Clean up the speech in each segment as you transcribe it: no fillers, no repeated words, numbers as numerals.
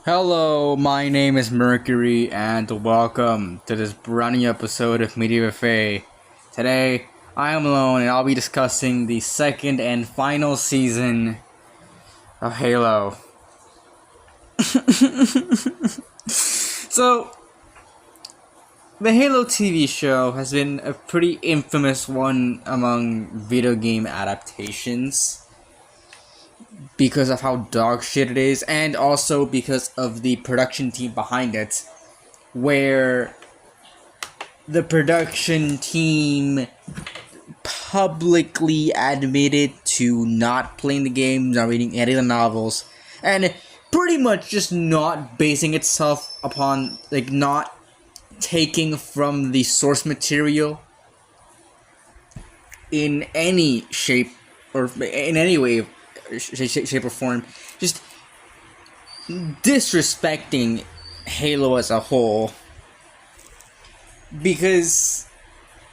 Hello, my name is Mercury, and welcome to this brand new episode of Media Buffet. Today, I am alone, and I'll be discussing the second and final season of Halo. So, the Halo TV show has been a pretty infamous one among video game adaptations because of how dog shit it is, and also because of the production team behind it, where the production team publicly admitted to not playing the games, not reading any of the novels, and pretty much just not basing itself upon, not taking from the source material in any shape or in any way, shape or form. Just disrespecting Halo as a whole. Because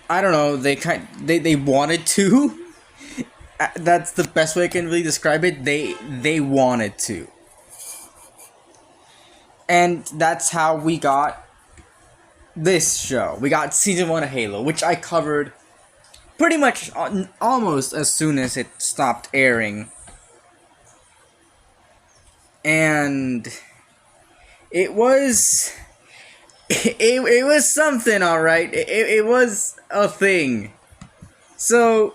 I don't know, they wanted to. That's the best way I can really describe it. They wanted to, and that's how we got this show. We got season 1 of Halo, which I covered pretty much almost as soon as it stopped airing, and it was. It was something, alright. It was a thing. So,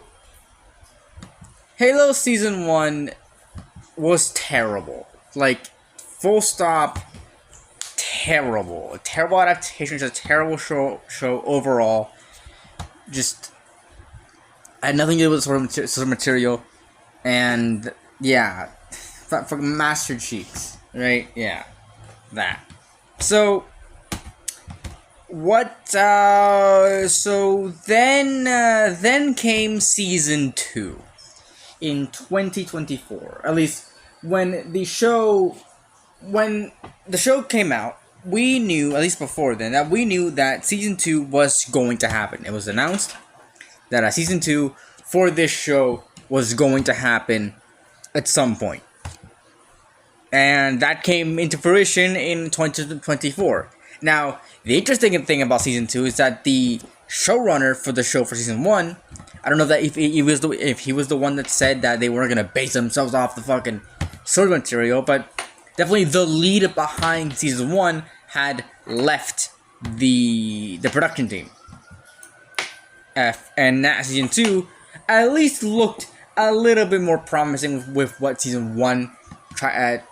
Halo Season 1 was terrible. Full stop, terrible. A terrible adaptation, just a terrible show overall. Just, had nothing to do with source material. And, yeah. For Master Cheeks, right? Yeah. That. So, then came season 2 in 2024. At least when the show came out, we knew, at least before then, that we knew that season 2 was going to happen. It was announced that a season 2 for this show was going to happen at some point. And that came into fruition in 2024. Now, the interesting thing about season 2 is that the showrunner for the show for season 1, I don't know that if he was the one that said that they weren't gonna base themselves off the fucking source material, but definitely the lead behind season 1 had left the production team. And that season 2 at least looked a little bit more promising with what season 1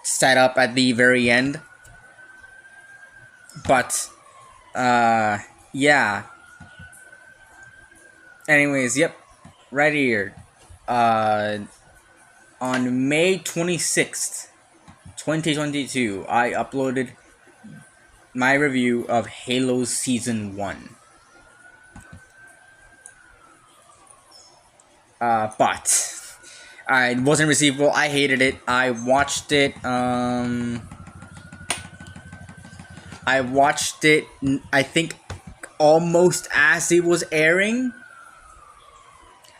set up at the very end. But, yeah. Anyways, yep. Right here. On May 26th, 2022, I uploaded my review of Halo Season 1. But it wasn't receivable. I hated it. I watched it, I think, almost as it was airing.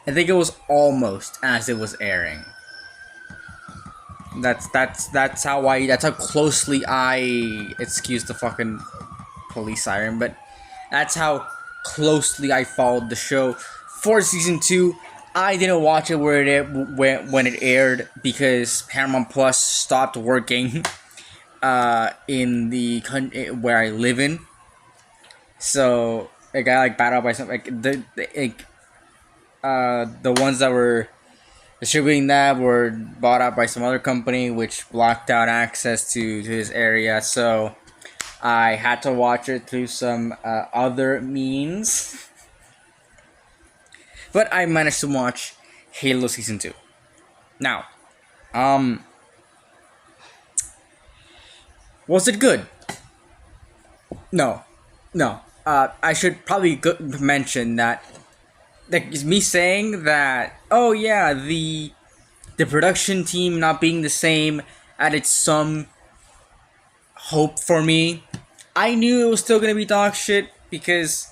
I think it was almost as it was airing. That's how closely I, excuse the fucking police siren, but that's how closely I followed the show. For season 2, I didn't watch it when it aired because Paramount Plus stopped working in the country where I live in. So it got bought out by some the ones that were distributing that were bought out by some other company, which blocked out access to his area. So I had to watch it through some other means. But I managed to watch Halo Season 2. Now, was it good? No. I should probably mention that, it's me saying that, oh yeah, the production team not being the same added some hope for me. I knew it was still gonna be dog shit because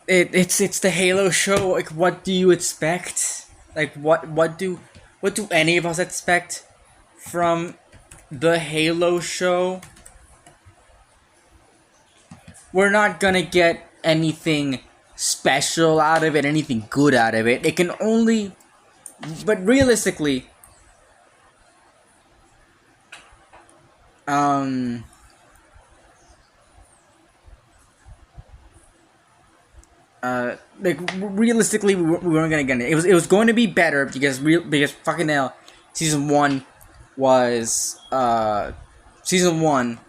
it's the Halo show. Like, what do you expect? Like, what do any of us expect from the Halo show, we're not gonna get anything special out of it, anything good out of it. It can only, but realistically, um, like realistically, we weren't gonna get it. It was going to be better because fucking hell, season one was season one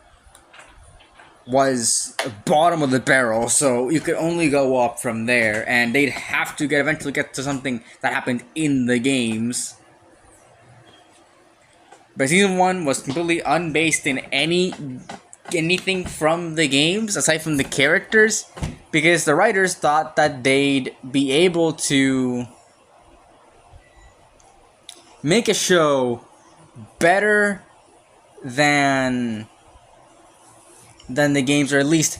was bottom of the barrel, so you could only go up from there, and they'd have to eventually get to something that happened in the games. But season one was completely unbased in anything from the games aside from the characters, because the writers thought that they'd be able to make a show better than the games, or at least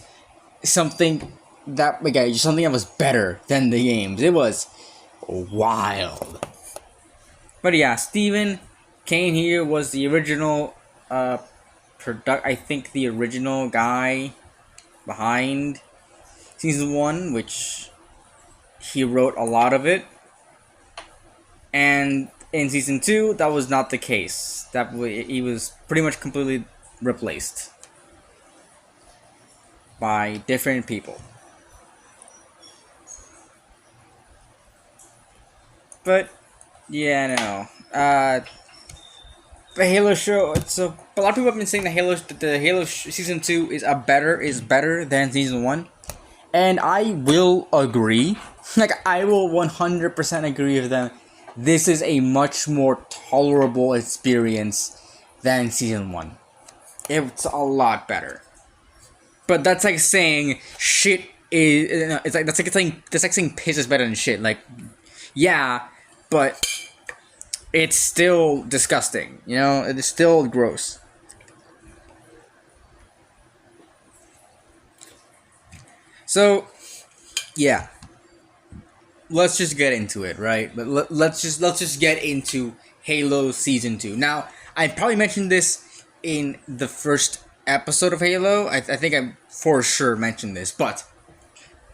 something that was better than the games. It was wild. But yeah, Stephen Kane here was the original I think the original guy behind season one, which he wrote a lot of it. And in season two, that was not the case. He was pretty much completely replaced by different people. But yeah, no. The Halo show. So a lot of people have been saying the Halo season 2 is better than season 1, and I will agree. Like, I will 100% agree with them. This is a much more tolerable experience than season 1. It's a lot better. But that's like saying shit is. It's like saying piss is better than shit. Like, yeah, but it's still disgusting, you know? It is still gross. So, yeah. Let's just get into it, right? But let's just get into Halo Season 2. Now, I probably mentioned this in the first episode of Halo. I think I for sure mentioned this, but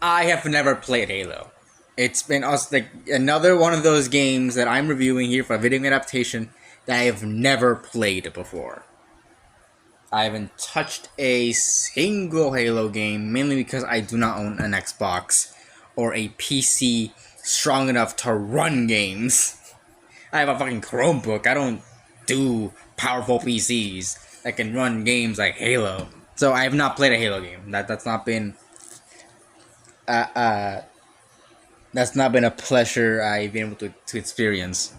I have never played Halo. It's been like another one of those games that I'm reviewing here for a video adaptation that I have never played before. I haven't touched a single Halo game, mainly because I do not own an Xbox or a PC strong enough to run games. I have a fucking Chromebook. I don't do powerful PCs that can run games like Halo. So I have not played a Halo game. That's not been that's not been a pleasure I've been able to experience.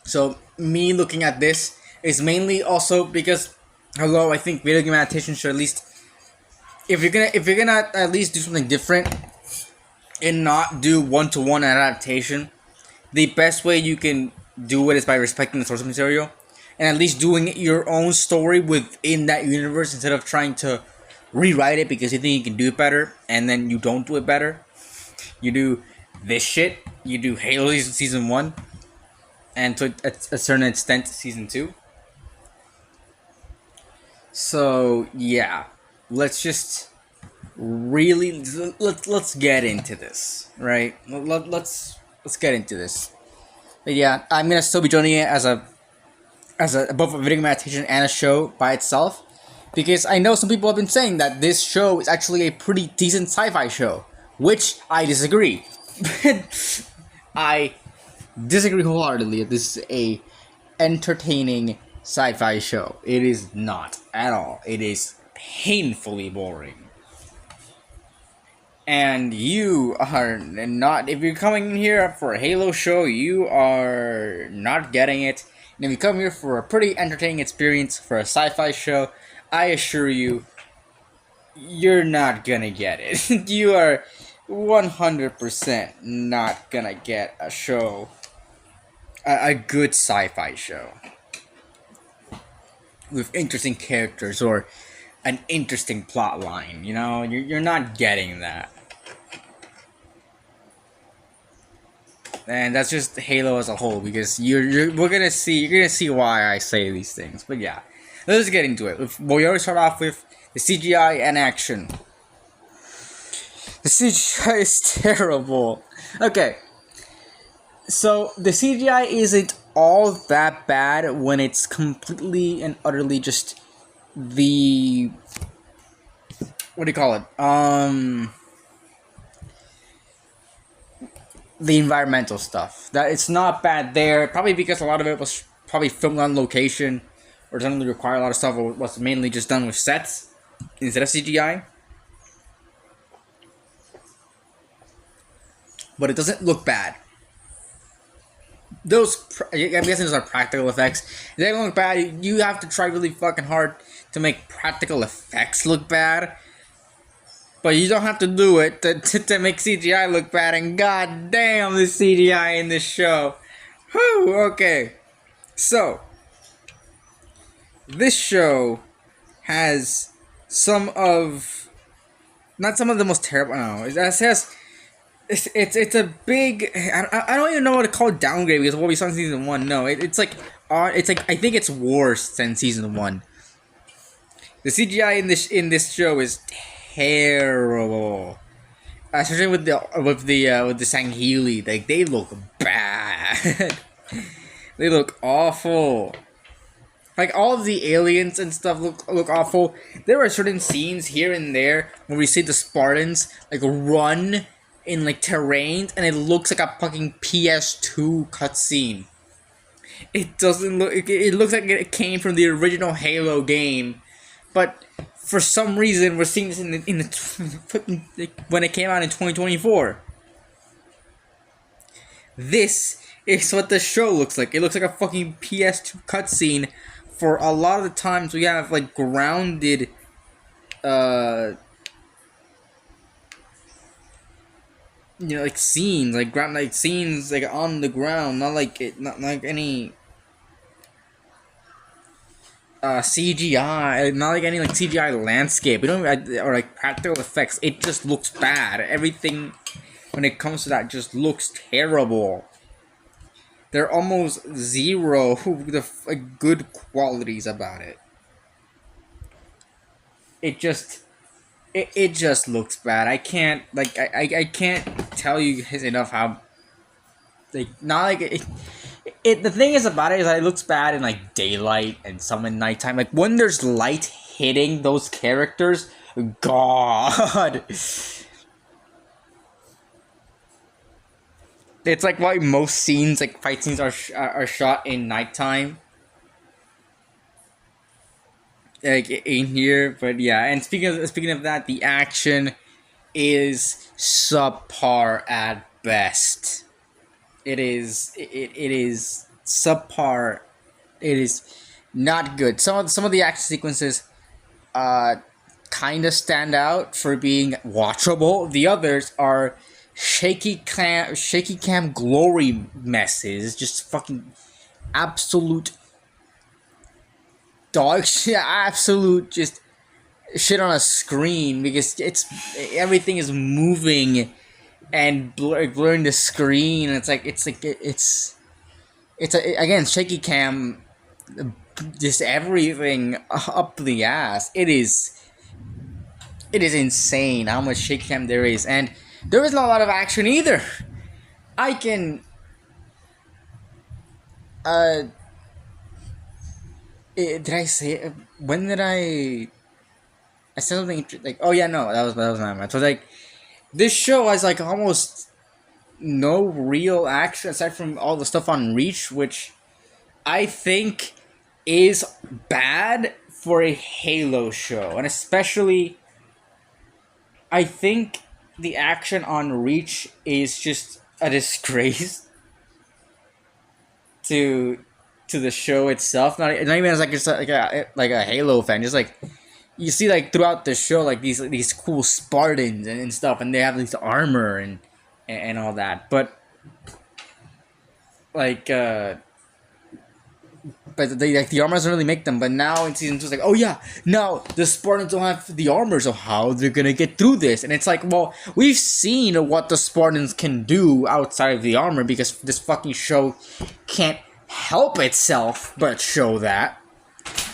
So me looking at this is mainly also because, hello, I think video game adaptation should at least, if you're gonna at least do something different and not do one-to-one adaptation, the best way you can do it is by respecting the source material and at least doing your own story within that universe instead of trying to rewrite it because you think you can do it better and then you don't do it better. You do this shit. You do Halo Season 1 and to a certain extent Season 2. So yeah, let's just really let's get into this, right? Let's get into this. But yeah, I'm gonna still be joining it as both a video game adaptation and a show by itself, because I know some people have been saying that this show is actually a pretty decent sci-fi show, which I disagree. I disagree wholeheartedly. This is a entertaining sci-fi show. It is not at all. It is painfully boring. And you are not, if you're coming here for a Halo show, you are not getting it. And if you come here for a pretty entertaining experience for a sci-fi show, I assure you, you're not gonna get it. You are 100% not gonna get a show, a good sci-fi show with interesting characters or an interesting plot line. You know, you're not getting that. and that's just Halo as a whole. Because we're gonna see why I say these things. But yeah, let's just get into it. We always start off with the CGI and action. The CGI is terrible. Okay, so the CGI isn't all that bad when it's completely and utterly just the, what do you call it? The environmental stuff. That it's not bad there. Probably because a lot of it was probably filmed on location, or doesn't really require a lot of stuff, or was mainly just done with sets instead of CGI. But it doesn't look bad. I'm guessing those are practical effects. They don't look bad. You have to try really fucking hard to make practical effects look bad. But you don't have to do it to make CGI look bad. And god damn, the CGI in this show. Whew, okay. So, this show has not some of the most terrible, no, it has, it's a big, I don't even know what to call it downgrade, because what we saw in season 1, no, it's like, I think it's worse than season 1. The CGI in this show is terrible, especially with the Sangheili. Like, they look bad. They look awful. Like, all of the aliens and stuff look awful. There are certain scenes here and there where we see the Spartans like run in like terrains, and it looks like a fucking PS2 cutscene. It doesn't look. It looks like it came from the original Halo game, but for some reason we're seeing this in the when it came out in 2024. This is what the show looks like. It looks like a fucking PS2 cutscene. For a lot of the times we have like grounded, like scenes, like scenes like on the ground, not like any CGI, not like any like CGI landscape. We don't or like practical effects. It just looks bad. Everything when it comes to that just looks terrible. There are almost zero good qualities about it. It just looks bad. I can't I can't tell you enough how not like it. The thing is about it is that it looks bad in like daylight and some in nighttime. Like when there's light hitting those characters, God. It's like why most scenes, like fight scenes, are shot in nighttime. Like in here, but yeah. And speaking of that, the action is subpar at best. It is subpar. It is not good. Some of the action sequences, kind of stand out for being watchable. The others are shaky cam glory messes, just fucking absolute dog shit, absolute just shit on a screen, because everything is moving and blurring the screen. It's again shaky cam, just everything up the ass. It is insane how much shaky cam there is, and there is not a lot of action either. I can did I say it? When did I said something like, oh yeah, no, that was not mine. So like this show has like almost no real action aside from all the stuff on Reach, which I think is bad for a Halo show. And especially I think the action on Reach is just a disgrace to the show itself. Not even as like just like a Halo fan. Just like you see like throughout the show, like these cool Spartans and stuff, and they have these armor and all that. But like but the armor doesn't really make them. But now in season 2, it's like, oh yeah, now the Spartans don't have the armor, so how they're gonna get through this? And it's like, well, we've seen what the Spartans can do outside of the armor because this fucking show can't help itself but show that.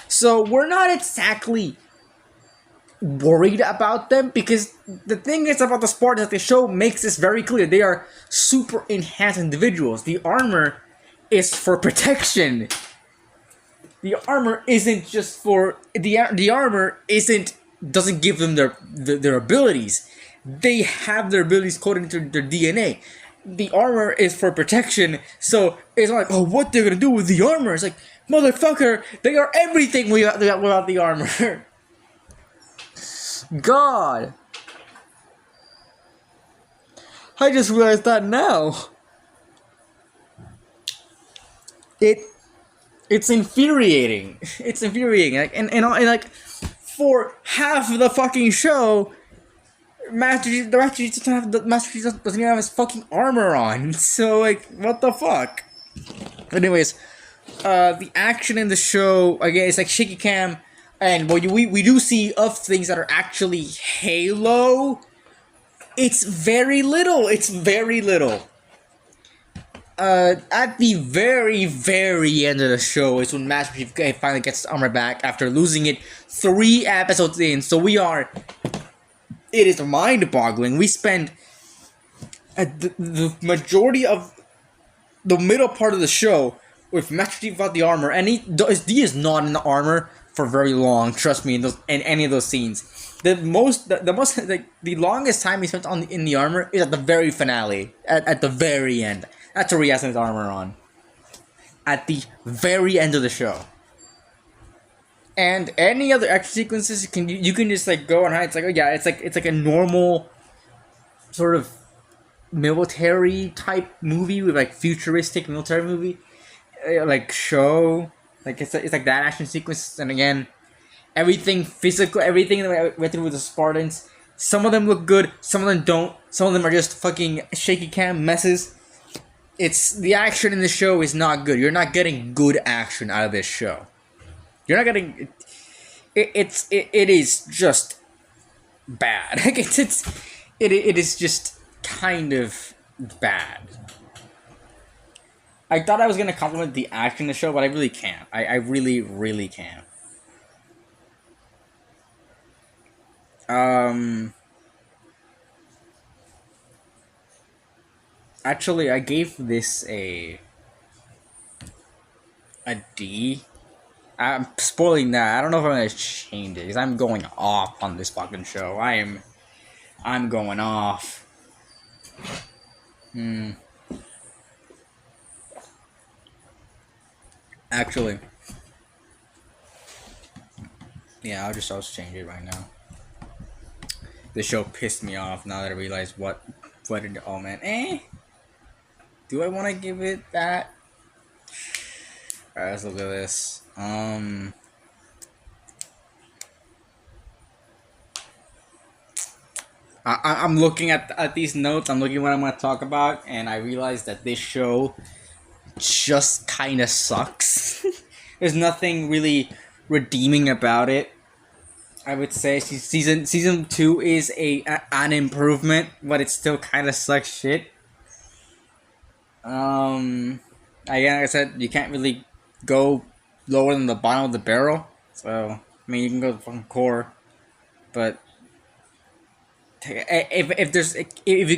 So we're not exactly worried about them because the thing is about the Spartans, the show makes this very clear. They are super enhanced individuals. The armor is for protection. The armor isn't just for the armor doesn't give them their abilities. They have their abilities coded into their DNA. The armor is for protection, so it's not like, oh, what they're gonna do with the armor? It's like, motherfucker, they are everything without the armor. God, I just realized that now. It's infuriating. It's infuriating. Like, and like for half of the fucking show, Master Chief doesn't even have his fucking armor on. So like, what the fuck? Anyways, the action in the show again, it's like shaky cam, and we do see of things that are actually Halo. It's very little. It's very little. At the very, very end of the show is when Master Chief finally gets his armor back after losing it 3 episodes in. So it is mind-boggling. We spend the majority of the middle part of the show with Master Chief without the armor, and he is not in the armor for very long. Trust me, in any of those scenes. The longest time he spent in the armor is at the very finale, at the very end. That's where he has his armor on. At the very end of the show. And any other action sequences, you can just like go and hide. It's like, oh yeah, it's like a normal sort of military type movie with like futuristic military movie, like show. Like it's like that action sequence. And again, everything physical, everything that we went through with the Spartans. Some of them look good, some of them don't. Some of them are just fucking shaky cam messes. The action in the show is not good. You're not getting good action out of this show. You're not getting it is just bad. Like it is just kind of bad. I thought I was gonna compliment the action in the show, but I really can't. I really, really can't. Actually, I gave this a D. I'm spoiling that. I don't know if I'm gonna change it because I'm going off on this fucking show. I'm going off. Actually, yeah, I'll just change it right now. The show pissed me off now that I realize what did. Oh man, do I want to give it that? Alright, let's look at this. I'm looking at these notes. I'm looking at what I'm going to talk about, and I realize that this show just kind of sucks. There's nothing really redeeming about it. I would say season 2 is an improvement, but it still kind of sucks shit. Again, like I said, you can't really go lower than the bottom of the barrel. So, I mean, you can go to the fucking core, but if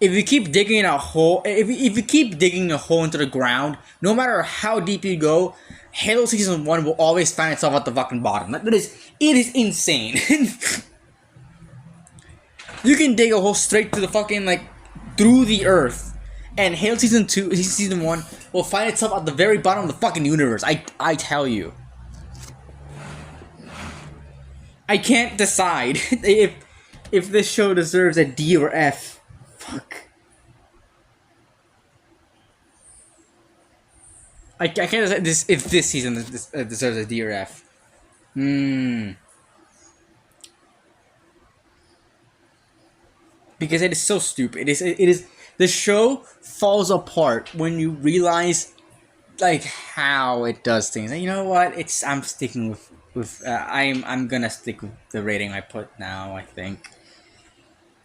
you keep digging a hole, if you keep digging a hole into the ground, no matter how deep you go, Halo Season 1 will always find itself at the fucking bottom. It is insane. You can dig a hole straight to the fucking, like, through the earth. And Halo Season 1 will find itself at the very bottom of the fucking universe. I tell you. I can't decide if this show deserves a D or F. Fuck. I can't decide if this season deserves a D or F. Because it is so stupid. It is. The show falls apart when you realize like how it does things. And you know what? I'm sticking with I'm gonna stick with the rating I put now. I think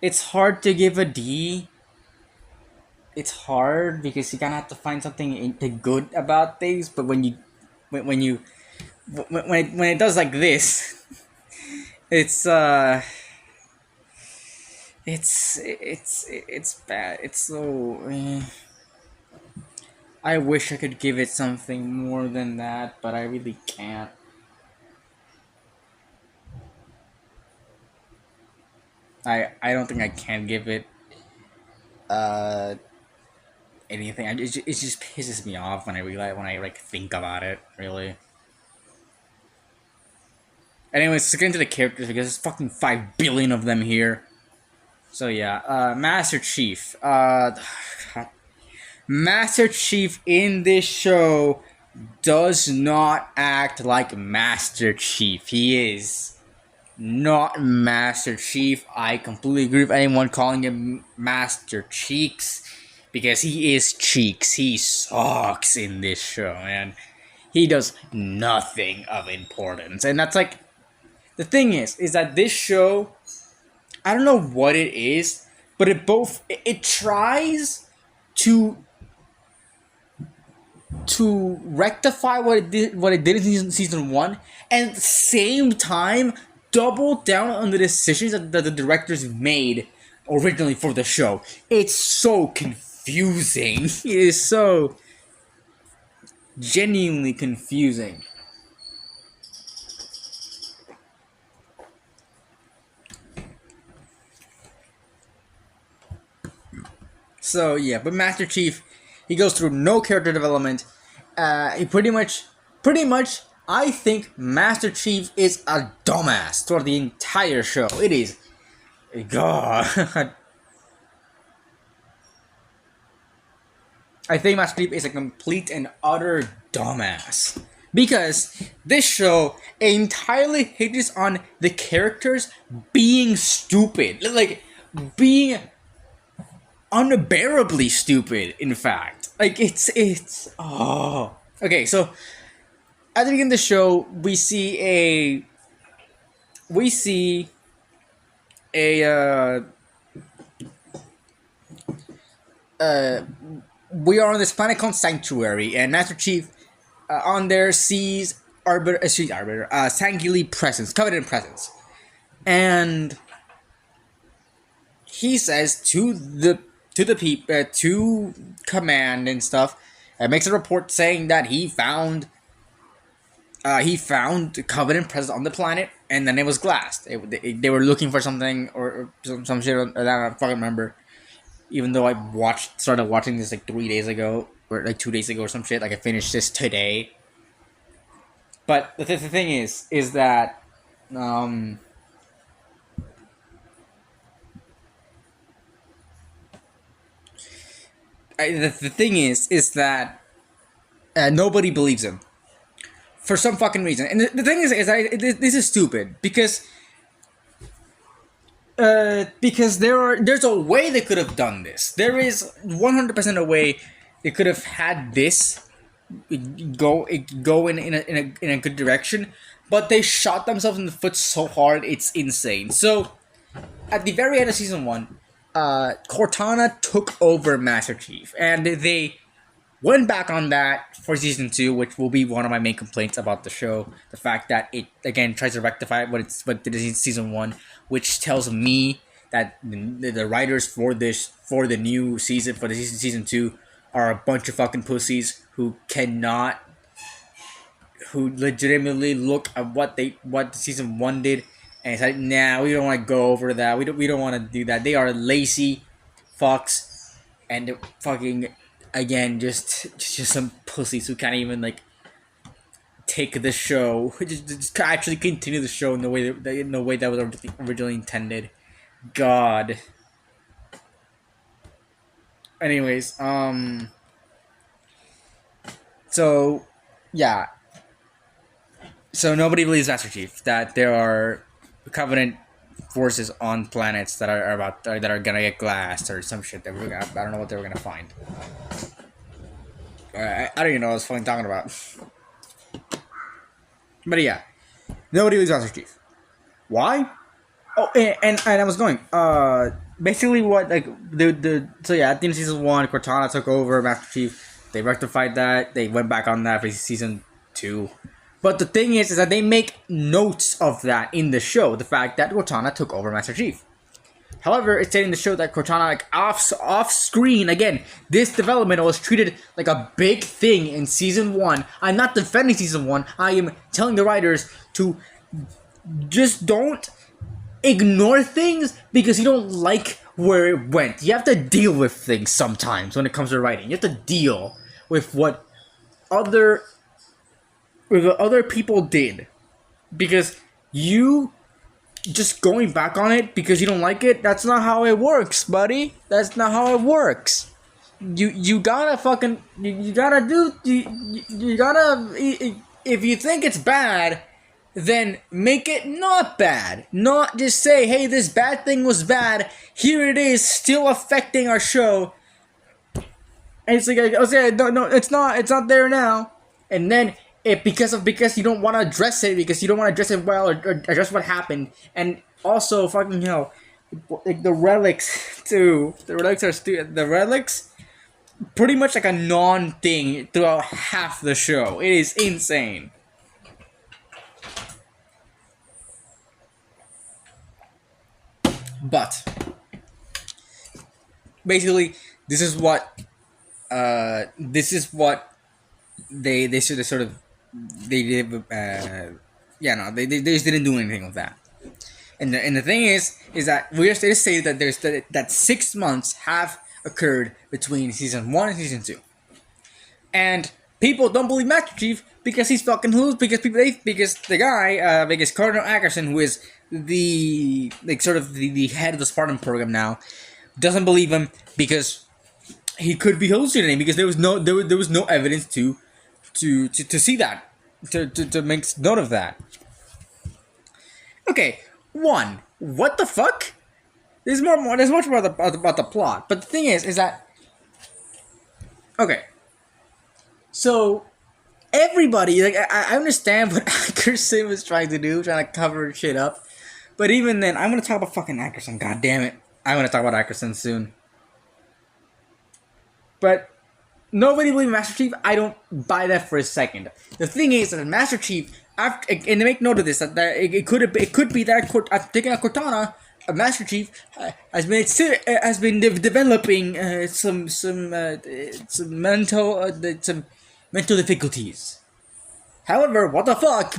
it's hard to give a D. It's hard because you kind of have to find something good about things. But when you when it does like this, it's it's bad. It's so. I wish I could give it something more than that, but I really can't. I don't think I can give it uh anything. It just pisses me off when I realize when I like think about it. Really. Anyways, let's get into the characters because there's fucking 5 billion of them here. So yeah, Master Chief. Master Chief in this show does not act like Master Chief. He is not Master Chief. I completely agree with anyone calling him Master Cheeks because he is Cheeks. He sucks in this show, man. He does nothing of importance, and that's like the thing is that this show. I don't know what it is, but it tries to rectify what it did in season 1, and at the same time double down on the decisions that the directors made originally for the show. It's so confusing. It is so genuinely confusing. So yeah, but Master Chief, he goes through no character development. He pretty much, I think Master Chief is a dumbass throughout the entire show. It is, God. I think Master Chief is a complete and utter dumbass. Because this show entirely hinges on the characters being stupid. Like, being unbearably stupid, in fact. Like, oh. Okay, so, at the beginning of the show, we see we are on this planet called Sanctuary, and Master Chief on there sees Sangili presence, coveted presence, and he says to the people, to command and stuff, makes a report saying that he found covenant presence on the planet, and then it was glassed. They were looking for something or some shit that I don't fucking remember. Even though I started watching this like 3 days ago or like 2 days ago or some shit. Like I finished this today. But the thing is that the thing is that nobody believes him for some fucking reason. And the thing is this is stupid because there's a way they could have done this. There is 100% a way they could have had this go in a good direction, but they shot themselves in the foot so hard it's insane. So at the very end of season 1, Cortana took over Master Chief, and they went back on that for season 2, which will be one of my main complaints about the show. The fact that it again tries to rectify what it did in season 1, which tells me that the writers for the new season, for the season 2, are a bunch of fucking pussies who legitimately look at what season 1 did and it's like, nah, we don't want to go over that. We don't want to do that. They are lazy fucks and fucking again just some pussies who can't even like take the show, just actually continue the show in the way that was originally intended. God. Anyways, so yeah. So nobody believes Master Chief that there are Covenant forces on planets that are gonna get glassed or some shit that I don't know what they were gonna find. I don't even know what I was fucking talking about. But yeah, nobody believes Master Chief. Why? Oh, and I was going. Basically, what like the so yeah, at the end of season 1, Cortana took over Master Chief. They rectified that. They went back on that for season 2. But the thing is that they make notes of that in the show. The fact that Cortana took over Master Chief. However, it's stating in the show that Cortana, like off screen, again, this development was treated like a big thing in season 1. I'm not defending season 1. I am telling the writers to just don't ignore things because you don't like where it went. You have to deal with things sometimes when it comes to writing. You have to deal with what other people did, because you just going back on it because you don't like it, that's not how it works, buddy. That's not how it works. You gotta fucking you gotta do you gotta, if you think it's bad, then make it not bad. Not just say, hey, this bad thing was bad, here it is, still affecting our show. And it's like, okay, no, it's not there now. And then because you don't want to address it, because you don't want to address it well, or address what happened. And also, fucking hell, like the relics too. The relics pretty much like a non-thing throughout half the show. It is insane. But basically, this is what they sort of they did. They just didn't do anything with that. And the thing is that we just say that that 6 months have occurred between season 1 and season 2, and people don't believe Master Chief because he's fucking loose. Because the guy, because Cardinal Ackerson, who is the head of the Spartan program now, doesn't believe him because he could be hallucinating, because there was no evidence to see that, to make note of that. Okay, what the fuck? There's much more about the plot, but the thing is that, okay, so everybody, like, I understand what Ackerson was trying to cover shit up, but even then, I'm gonna talk about fucking Ackerson. God damn it, I'm gonna talk about Ackerson soon. But nobody believes Master Chief. I don't buy that for a second. The thing is that Master Chief, and to make note of this, that it could be that after taking out Cortana, Master Chief has been developing some mental difficulties. However, what the fuck?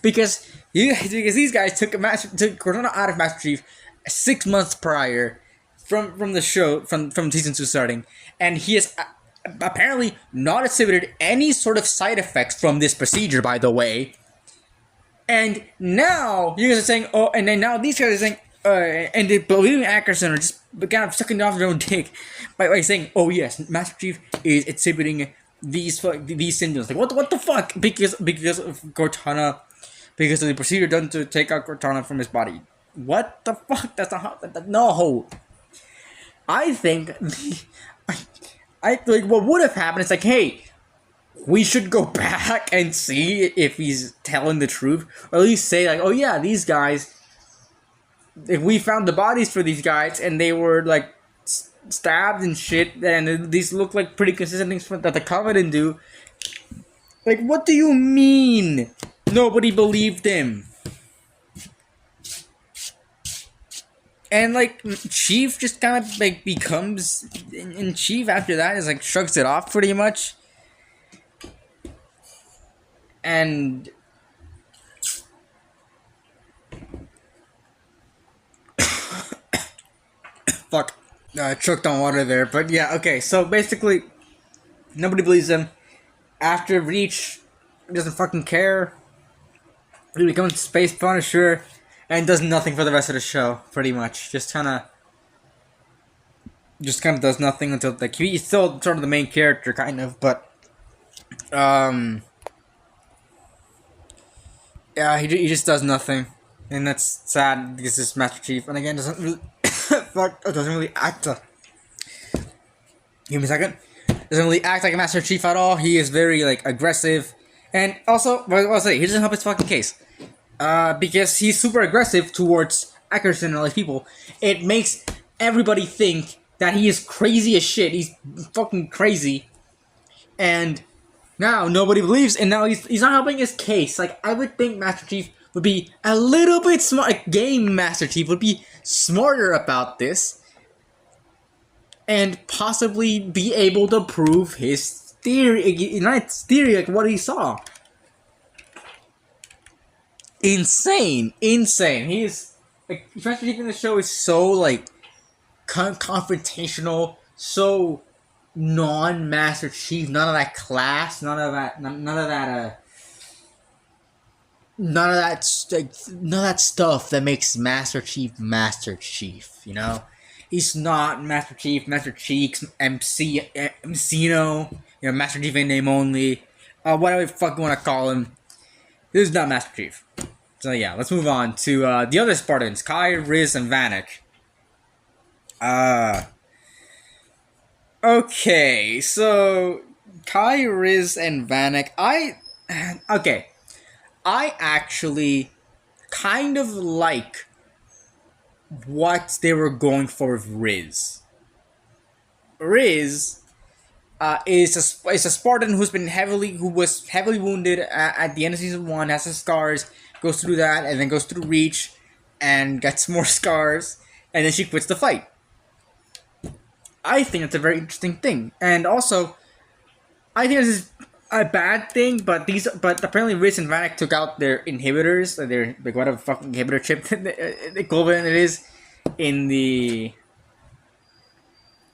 because these guys took Cortana out of Master Chief 6 months prior from the show, from season 2 starting, and he has apparently not exhibited any sort of side effects from this procedure, by the way. And now you guys are saying, oh, and then now these guys are saying, and they believing Ackerson are just kind of sucking off their own dick by saying, oh yes, Master Chief is exhibiting these symptoms. Like, what the fuck? Because of Cortana, because of the procedure done to take out Cortana from his body. What the fuck? That's not how. No. I think I like what would have happened is like, hey, we should go back and see if he's telling the truth, or at least say like, oh yeah, these guys, if we found the bodies for these guys and they were like stabbed and shit, and these look like pretty consistent things that the Covenant do. Like, what do you mean? Nobody believed him. And like Chief just kind of like becomes, and Chief after that is like shrugs it off pretty much. And fuck, choked on water there. But yeah, okay. So basically, nobody believes him. After Reach, he doesn't fucking care. He becomes Space Punisher and does nothing for the rest of the show. Pretty much, just kind of does nothing until like he's still sort of the main character, kind of, but yeah, he just does nothing, and that's sad because it's Master Chief, and again doesn't really doesn't really act. Give me a second. doesn't really act like a Master Chief at all. He is very like aggressive, and also, I'll say, he doesn't help his fucking case. Because he's super aggressive towards Eckerson and all these people. It makes everybody think that he is crazy as shit. He's fucking crazy, and now nobody believes, and now he's not helping his case. Like, I would think Master Chief would be a little bit smart. Like, Game Master Chief would be smarter about this, and possibly be able to prove his theory, not theory, like what he saw. Insane. He is like, Master Chief in the show is so like confrontational, so non-Master Chief, none of that class, none of that stuff that makes Master Chief Master Chief. You know, he's not Master Chief, Master Cheeks, MCino, you know, Master Chief in name only, whatever the fuck you want to call him. This is not Master Chief. So yeah, let's move on to the other Spartans, Kai, Riz, and Vanek. Okay, so Kai, Riz, and Vanek. I actually kind of like what they were going for with Riz. Riz is a Spartan who was heavily wounded at the end of season 1, has some scars, goes through that, and then goes through Reach, and gets more scars, and then she quits the fight. I think it's a very interesting thing, and also, I think this is a bad thing, but apparently Riz and Vanek took out their inhibitors, their like whatever fucking inhibitor chip the equivalent it is in the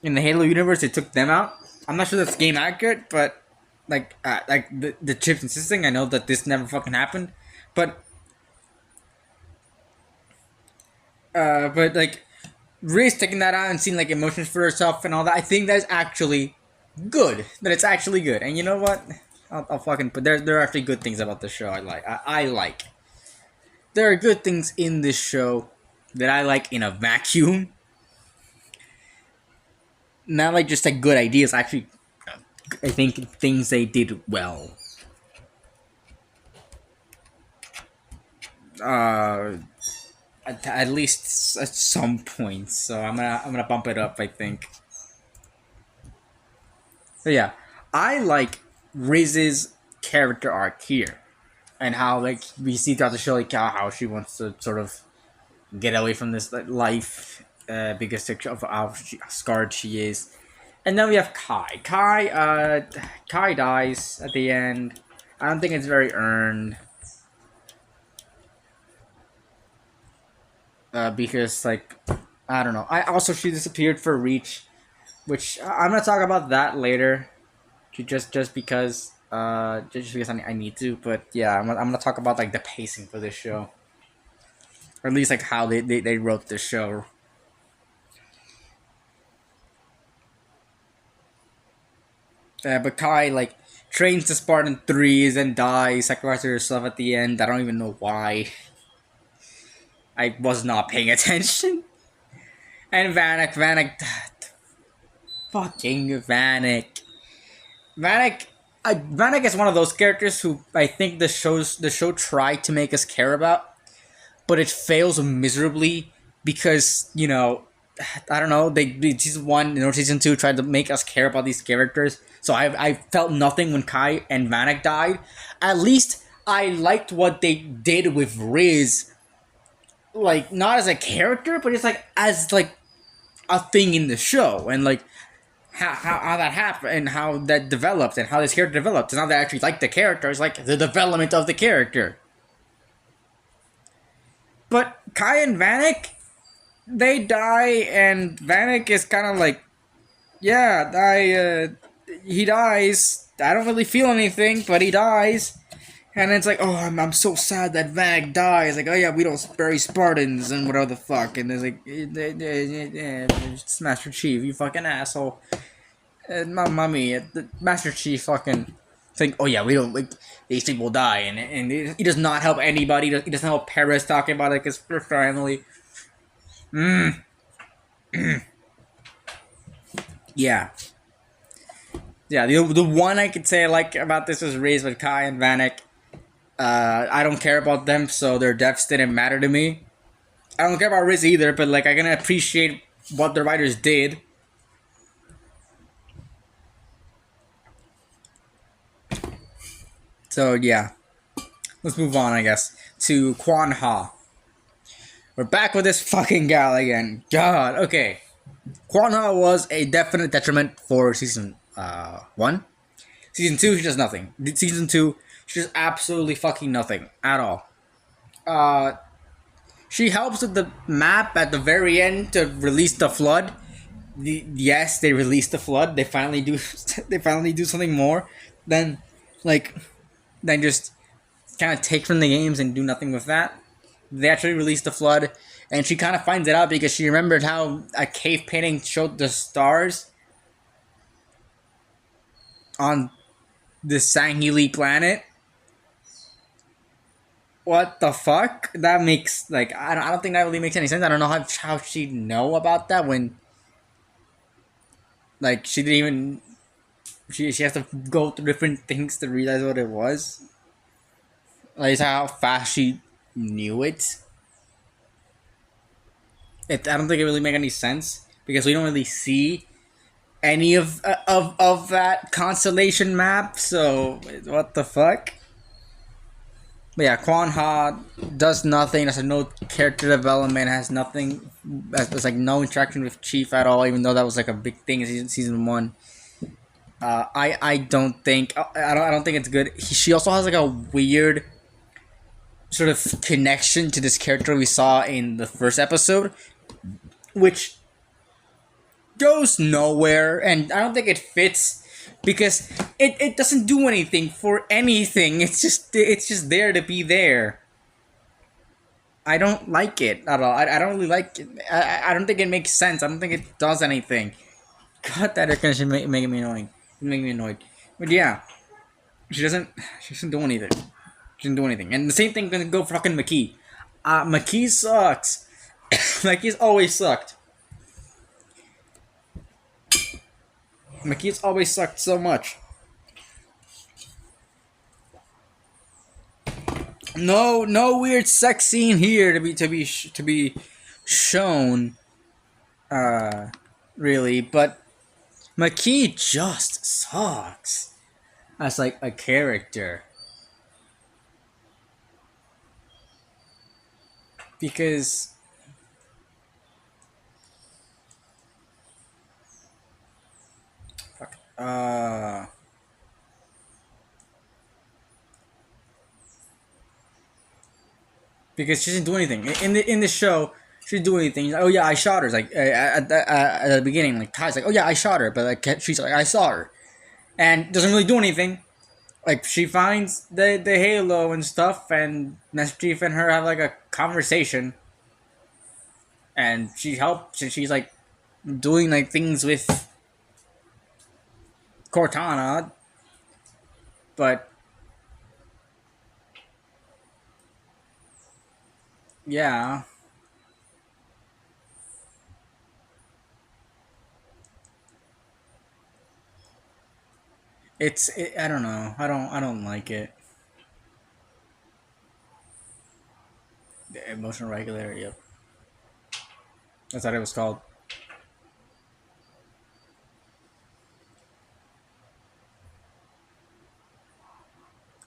Halo universe. They took them out. I'm not sure that's game accurate, but like the chips insisting. I know that this never fucking happened, but like Riz taking that out and seeing like emotions for herself and all that. I think that's actually good. That it's actually good. And you know what? I'll fucking put there are actually good things about the show. I like. There are good things in this show that I like in a vacuum. Not like just like good ideas. Actually, I think things they did well. At least at some points. So I'm gonna bump it up, I think. But yeah, I like Riz's character arc here, and how like we see throughout the show like how she wants to sort of get away from this like, life because of how scarred she is. And then we have Kai. Kai dies at the end. I don't think it's very earned. Because like I don't know. She disappeared for Reach, which I'm gonna talk about that later. Just because I need to. But yeah, I'm gonna talk about like the pacing for this show, or at least like how they wrote this show. But Kai like trains the Spartan 3s and dies, sacrifices herself at the end. I don't even know why. I was not paying attention. And Vanek, fucking Vanek. Vanek is one of those characters who I think the show tried to make us care about, but it fails miserably because, you know, I don't know, they season 1 or season 2 tried to make us care about these characters. So I felt nothing when Kai and Vanek died. At least I liked what they did with Riz. Like, not as a character, but it's like as like a thing in the show, and like how that happened and how that developed and how this character developed. It's not that I actually like the character, it's like the development of the character. But Kai and Vanek, they die, and Vanek is kind of like, yeah, he dies. I don't really feel anything, but he dies. And it's like, oh, I'm so sad that Vanek dies. Like, oh yeah, we don't bury Spartans and whatever the fuck. And there's like, it's Master Chief, you fucking asshole. Mommy, Master Chief fucking think, oh yeah, we don't, like, these people die. And he does not help anybody. He doesn't help Paris talking about it because we're family. Yeah. Yeah, the one I could say I like about this was Raised with Kai and Vanek. I don't care about them, so their deaths didn't matter to me. I don't care about Riz either, but like I can appreciate what the writers did. So yeah, let's move on, I guess, to Quan Ha. We're back with this fucking gal again. God, okay. Quan Ha was a definite detriment for season one. Season two, she does nothing. Season two, she does absolutely fucking nothing at all. Uh, she helps with the map at the very end to release the flood. Yes, they released the flood. They finally do. They finally do something more than like than just kind of take from the games and do nothing with that. They actually released the flood, and she kind of finds it out because she remembered how a cave painting showed the stars on the Sangheili planet. What the fuck? That makes like I don't think that really makes any sense. I don't know how she know about that when like she didn't even she has to go through different things to realize what it was. Like how fast she knew it. I don't think it really make any sense because we don't really see any of that constellation map. So what the fuck? But yeah, Quan Ha does nothing. Has no character development. Has nothing. There's like no interaction with Chief at all. Even though that was like a big thing in season one. I don't think I don't think it's good. She also has like a weird sort of connection to this character we saw in the first episode, which goes nowhere, and I don't think it fits because it doesn't do anything for anything. It's just there to be there. I don't like it at all. I don't really like it. I don't think it makes sense. I don't think it does anything. God, that recognition making me annoying. Making me annoyed. But yeah, she doesn't. She doesn't do anything. She doesn't do anything. And the same thing gonna go for fucking McKee. McKee sucks. McKee's always sucked. McKee's always sucked so much. No weird sex scene here to be shown. Uh, really, but McKee just sucks as like a character because fuck, because she didn't do anything in the show. She didn't do anything. She's like, oh yeah, I shot her. It's like at the beginning, like Ty's like, oh yeah, I shot her, but like she's like, I saw her, and doesn't really do anything. Like she finds the halo and stuff, and Master Chief and her have like a conversation, and she helps. And she's like doing like things with Cortana, but yeah, I don't know. I don't like it. The emotional regulator. Yep, that's what it was called.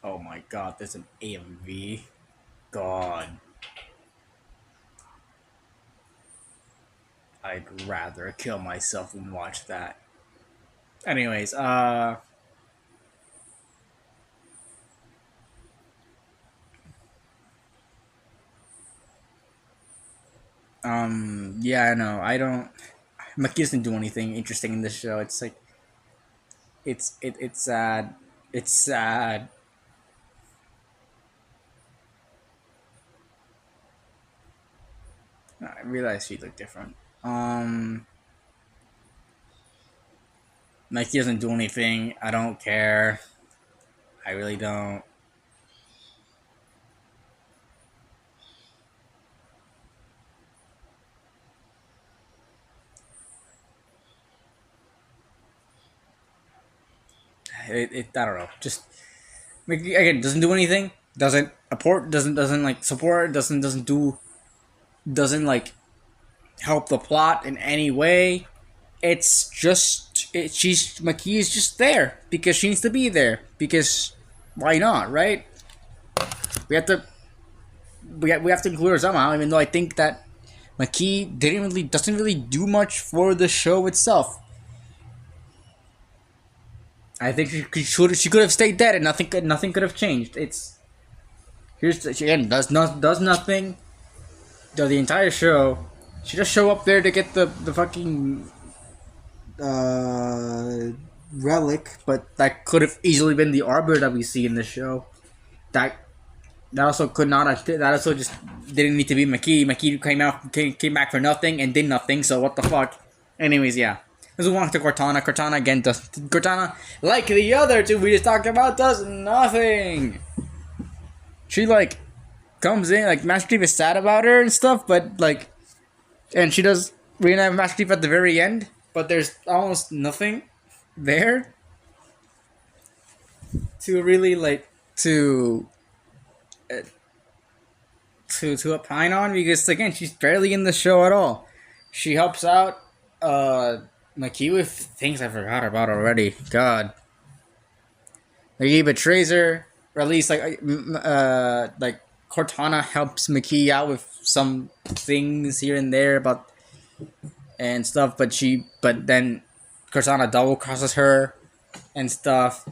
Oh my god, there's an AMV. God, I'd rather kill myself than watch that. Anyways, yeah, I know. I don't. McKee doesn't do anything interesting in this show. It's like it's sad. It's sad. I realized she looked different. Mikey doesn't do anything. I don't care. I really don't. I don't know. Just again, doesn't do anything. Doesn't support. Doesn't like support. Doesn't like help the plot in any way. It's just she's McKee is just there because she needs to be there because why not, right? We have to we have to include her somehow. Even though I think that McKee doesn't really do much for the show itself. I think she could have stayed dead and nothing could have changed. It's here's the, she again does nothing. Does the entire show. She just show up there to get the fucking relic, but that could have easily been the arbiter that we see in the show. That also could not have. That also just didn't need to be McKee. McKee came back for nothing and did nothing. So what the fuck? Anyways, yeah. Let's move on to Cortana. Cortana, like the other two we just talked about, does nothing. She like comes in like Master Chief is sad about her and stuff, but like, and she does reenact Master Chief at the very end, but there's almost nothing there to really like to opine on because again she's barely in the show at all. She helps out McKee with things I forgot about already. God, McKee betrays her, or at least like Cortana helps McKee out with some things here and there about and stuff, but then Cortana double crosses her and stuff.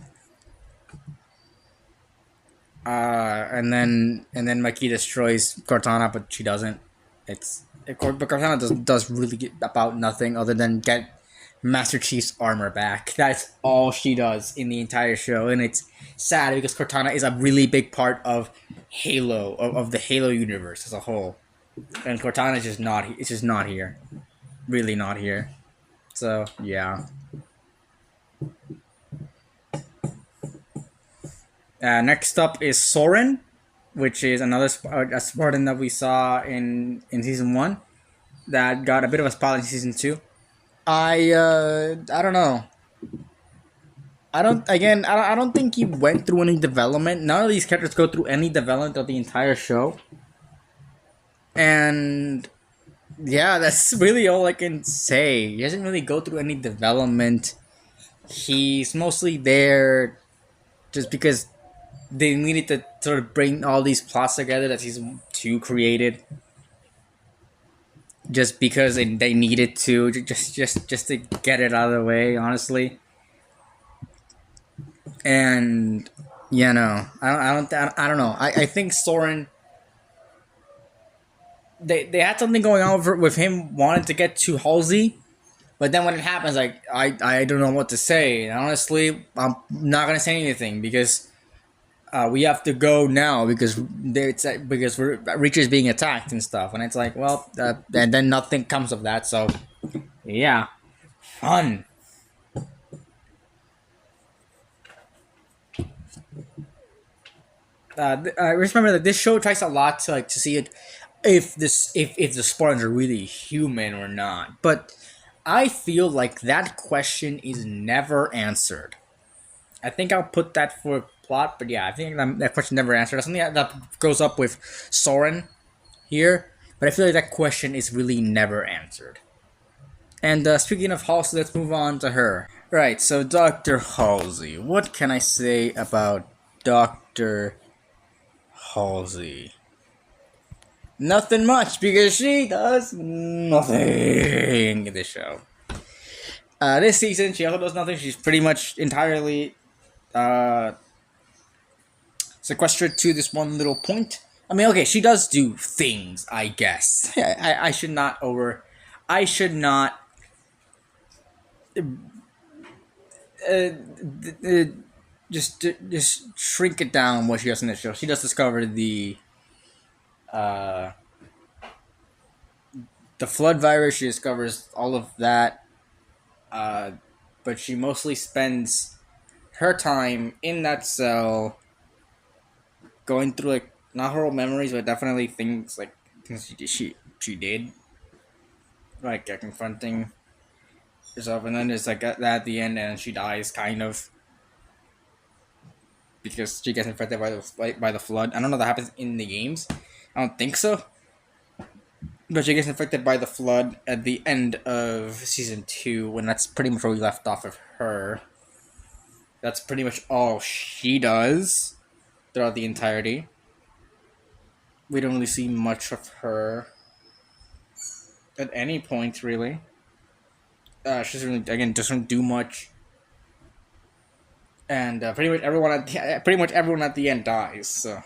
And then Maki destroys Cortana, but she doesn't. But Cortana does really get about nothing other than get Master Chief's armor back. That's all she does in the entire show, and it's sad because Cortana is a really big part of Halo of the Halo universe as a whole, and Cortana is just not. It's just not here, really not here. So yeah. Next up is Soren, which is another Spartan that we saw in season 1 that got a bit of a spotlight in season 2. I don't know. I don't think he went through any development. None of these characters go through any development of the entire show. And yeah, that's really all I can say. He doesn't really go through any development. He's mostly there just because they needed to sort of bring all these plots together that season 2 created. Just because they needed to, just to get it out of the way, honestly. And I don't know. I think Soren. They had something going on with him wanting to get to Halsey, but then when it happens, like I don't know what to say. And honestly, I'm not gonna say anything because we have to go now because Reacher is being attacked and stuff, and it's like, well, and then nothing comes of that. So, yeah, fun. I remember that this show tries a lot to see it if the Spartans are really human or not, but I feel like that question is never answered. I think I'll put that for plot, but yeah, I think that question never answered. That's something that goes up with Soren here, but I feel like that question is really never answered. And speaking of Halsey, let's move on to her. Right, so Dr. Halsey. What can I say about Dr. Halsey? Nothing much, because she does nothing in this show. This season, she also does nothing. She's pretty much entirely sequestered to this one little point. I mean, okay, she does do things, I guess. I should not just shrink it down what she does in this show. She does discover the flood virus. She discovers all of that, but she mostly spends her time in that cell, going through like not her old memories, but definitely things she did, like confronting herself, and then there's like that at the end, and she dies, kind of. because she gets infected by the flood. I don't know if that happens in the games. I don't think so. But she gets infected by the flood at the end of season 2, when that's pretty much where we left off of her. That's pretty much all she does throughout the entirety. We don't really see much of her at any point, really. She doesn't really, again, doesn't do much. And pretty much everyone at the end dies. So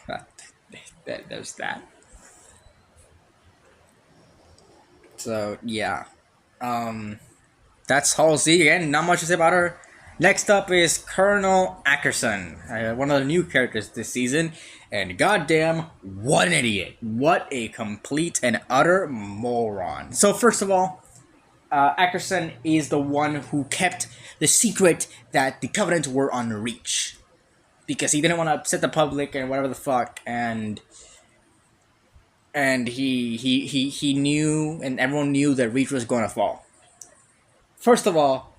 there's that. So yeah, that's Halsey. Again, not much to say about her. Next up is Colonel Ackerson, one of the new characters this season, and goddamn, what an idiot! What a complete and utter moron. So first of all, Ackerson is the one who kept the secret that the Covenant were on Reach, because he didn't want to upset the public and whatever the fuck, and he knew, and everyone knew that Reach was going to fall. First of all,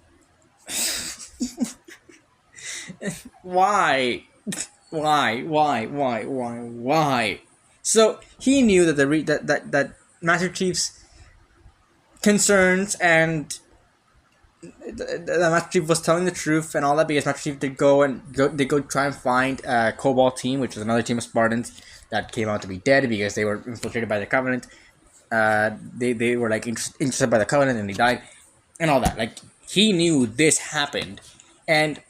why? So he knew that that Master Chief's concerns, and the Master Chief was telling the truth and all that, because Master Chief did go try and find a Cobalt team, which was another team of Spartans that came out to be dead because they were infiltrated by the Covenant. They were like interested by the Covenant and they died, and all that. Like, he knew this happened, and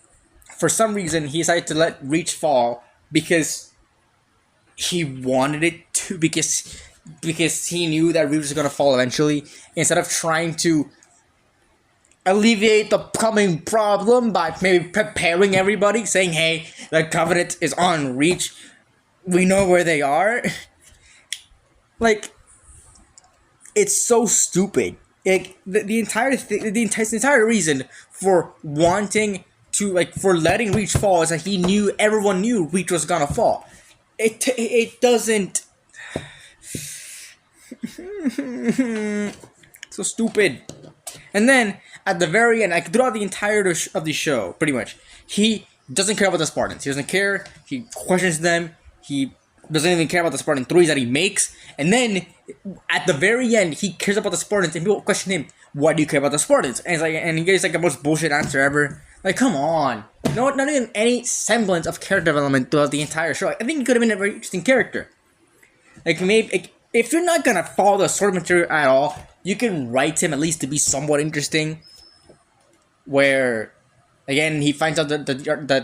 for some reason he decided to let Reach fall because he wanted it to, because he knew that Reach was gonna fall eventually. Instead of trying to alleviate the coming problem by maybe preparing everybody, saying, "Hey, the Covenant is on Reach. We know where they are." Like, it's so stupid. Like, the entire reason for wanting to, like, for letting Reach fall is that everyone knew Reach was gonna fall. It doesn't. So stupid. And then at the very end, like throughout the entirety of the show, pretty much, he doesn't care about the Spartans. He doesn't care. He questions them. He doesn't even care about the Spartan 3s that he makes. And then at the very end, he cares about the Spartans, and people question him, "Why do you care about the Spartans?" And it's like, and he gives like the most bullshit answer ever. Like, come on. No, not even any semblance of character development throughout the entire show. I think he could have been a very interesting character. Like, maybe, like, if you're not gonna follow the source material at all, you can write him at least to be somewhat interesting. Where, again, he finds out that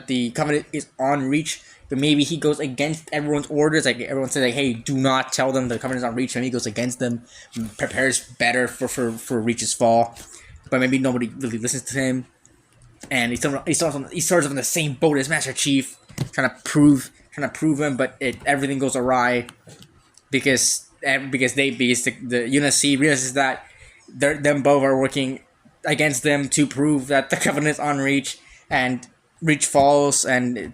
the Covenant is on Reach, but maybe he goes against everyone's orders. Like, everyone says, like, "Hey, do not tell them the Covenant is on Reach," and he goes against them, prepares better for Reach's fall. But maybe nobody really listens to him, and he starts on the same boat as Master Chief, trying to prove him, but everything goes awry because the UNSC realizes that them both are working against them to prove that the Covenant is on Reach, and Reach falls, and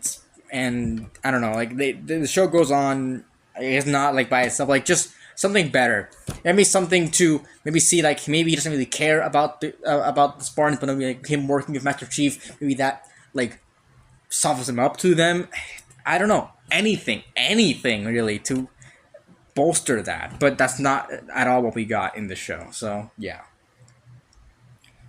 I don't know, like, the show goes on. It's not like by itself, like, just something better. Maybe something to maybe see, like, maybe he doesn't really care about the Spartans, but maybe like him working with Master Chief, maybe that like softens him up to them. I don't know, anything really to bolster that, but that's not at all what we got in the show. So yeah.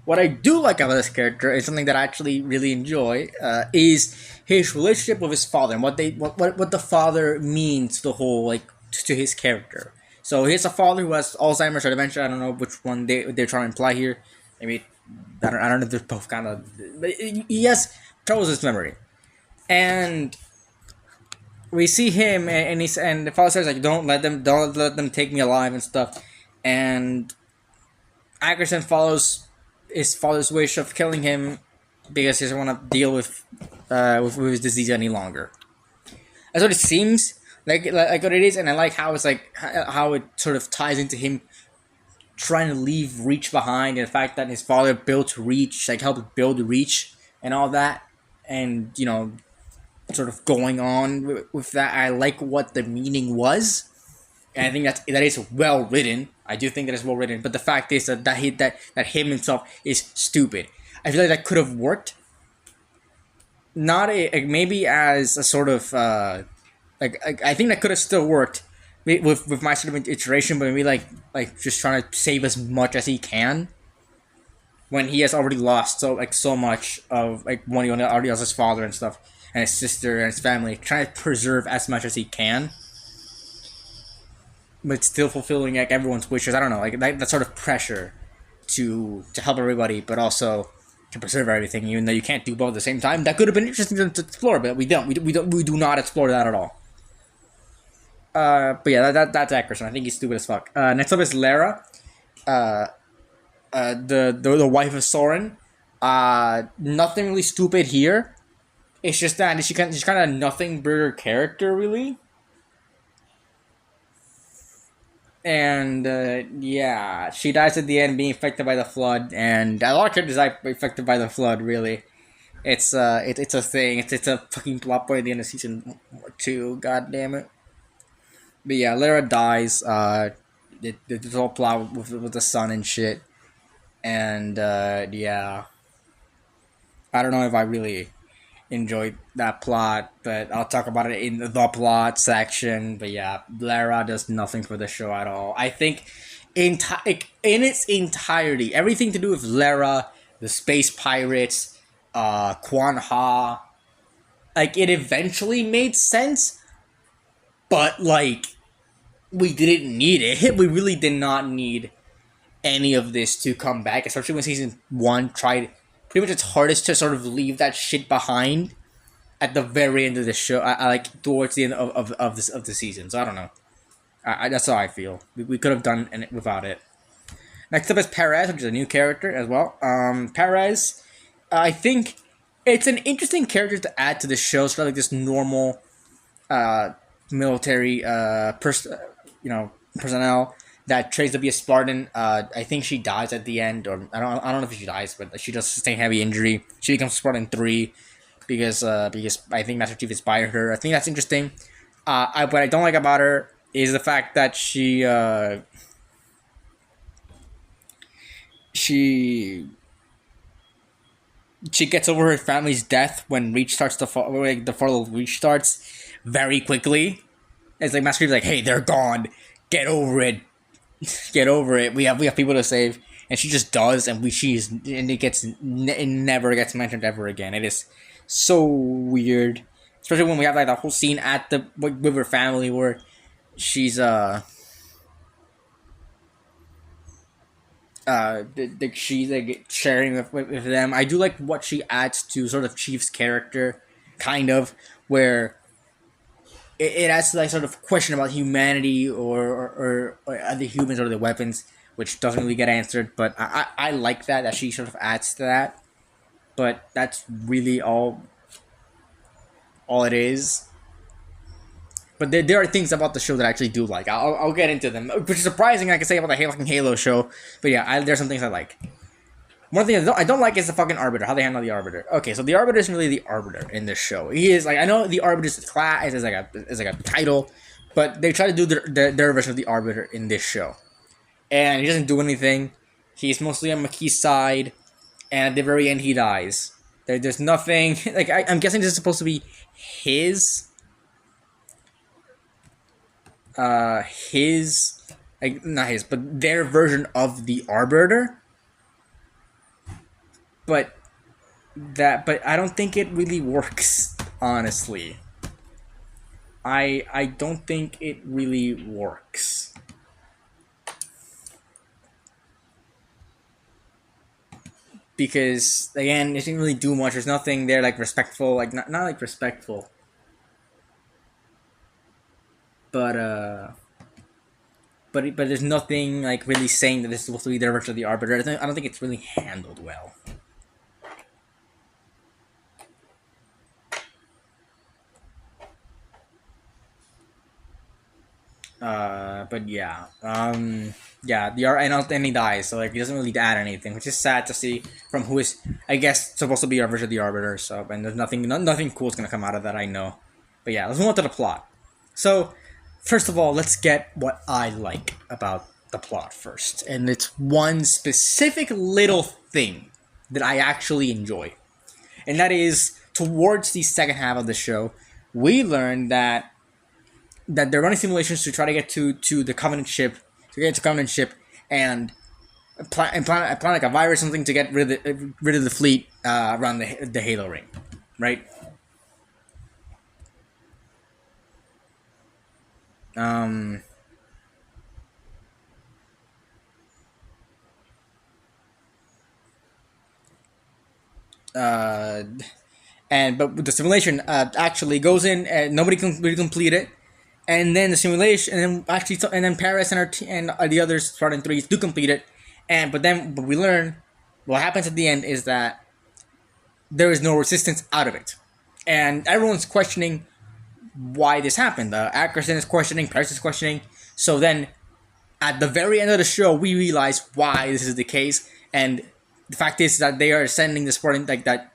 What I do like about this character is something that I actually really enjoy, is his relationship with his father, and what the father means to the whole, like, to his character. So he has a father who has Alzheimer's or dementia. I don't know which one they're trying to imply here. Maybe I don't know if they're both kind of. But he has troubles with his memory, and we see him, and the father says, like, don't let them take me alive and stuff, and Ackerson follows his father's wish of killing him because he doesn't want to deal with his disease any longer. That's what it seems like what it is, and I like how it's like how it sort of ties into him trying to leave Reach behind, and the fact that his father built Reach, like helped build Reach and all that, and you know, sort of going on with that. I like what the meaning was, and I think that is well written. I do think that it's well written, but the fact is that him himself is stupid. I feel like that could have worked not a maybe as a sort of I think that could have still worked with my sort of iteration, but maybe like just trying to save as much as he can when he has already lost so much of like when he already lost his father and stuff and his sister and his family, trying to preserve as much as he can, but still fulfilling like everyone's wishes. I don't know, like that sort of pressure to help everybody, but also to preserve everything, even though you can't do both at the same time. That could have been interesting to explore, but we do not explore that at all. But yeah, that's Eckerson. I think he's stupid as fuck. Next up is Lara, the wife of Soren. Nothing really stupid here. It's just that she's kind of a nothing burger character, really. And yeah, she dies at the end, being affected by the flood, and a lot of characters die affected by the flood. Really, it's a thing. It's a fucking plot point at the end of season 2. God damn it. But yeah, Lara dies. This whole plot with the sun and shit, and yeah, I don't know if I really enjoyed that plot, but I'll talk about it in the plot section. But yeah, Lara does nothing for the show at all. I think in its entirety, everything to do with Lara, the space pirates, Quan Ha, like it eventually made sense, but like we didn't need it. We really did not need any of this to come back, especially when season 1 tried pretty much its hardest to sort of leave that shit behind at the very end of the show. I like towards the end of the season. So I don't know. That's how I feel. We could have done it without it. Next up is Perez, which is a new character as well. Perez, I think it's an interesting character to add to the show. It's not like this normal military personnel that trains to be a Spartan. I think she dies at the end, or I don't know if she dies, but she does sustain heavy injury. She becomes Spartan 3 because I think Master Chief inspired her. I think that's interesting. What I don't like about her is the fact that she gets over her family's death when Reach starts to fall. Like the fall of Reach starts very quickly. It's like Master Chief's like, hey, they're gone. Get over it. Get over it. We have people to save, and she just does, and it never gets mentioned ever again. It is so weird, especially when we have like the whole scene at the with her family where she's she's like sharing with them. I do like what she adds to sort of Chief's character, kind of where it adds to like sort of question about humanity or other humans or the weapons, which doesn't really get answered. But I like that she sort of adds to that. But that's really all it is. But there are things about the show that I actually do like. I'll get into them, which is surprising. I can say about the fucking Halo show. But yeah, there's some things I like. One thing I don't like is the fucking Arbiter. How they handle the Arbiter. Okay, so the Arbiter isn't really the Arbiter in this show. He is like, I know the Arbiter is a class, is like a title, but they try to do their version of the Arbiter in this show, and he doesn't do anything. He's mostly on McKee's side, and at the very end he dies. There's nothing like I'm guessing this is supposed to be his like not his, but their version of the Arbiter. But I don't think it really works, honestly. I don't think it really works. Because again, it didn't really do much. There's nothing there like respectful, like not like respectful. But but there's nothing like really saying that this is supposed to be their version of the Arbiter. I don't think it's really handled well. But yeah, and he dies, so like he doesn't really add anything, which is sad to see from who is, I guess, supposed to be our version of the Arbiter. So, and there's nothing cool is gonna come out of that, I know. But yeah, let's move on to the plot. So, first of all, let's get what I like about the plot first, and it's one specific little thing that I actually enjoy, and that is towards the second half of the show, we learn that they're running simulations to try to get to the Covenant ship, and plan like a virus or something to get rid of the fleet around the Halo ring, right? Um, uh, but the simulation actually goes in and nobody can really complete it, and then the simulation and then Paris and the others Spartan threes do complete it, but we learn what happens at the end is that there is no resistance out of it, and everyone's questioning why this happened. Ackerson is questioning, Paris is questioning. So then, at the very end of the show, we realize why this is the case, and the fact is that they are sending the Spartan like that.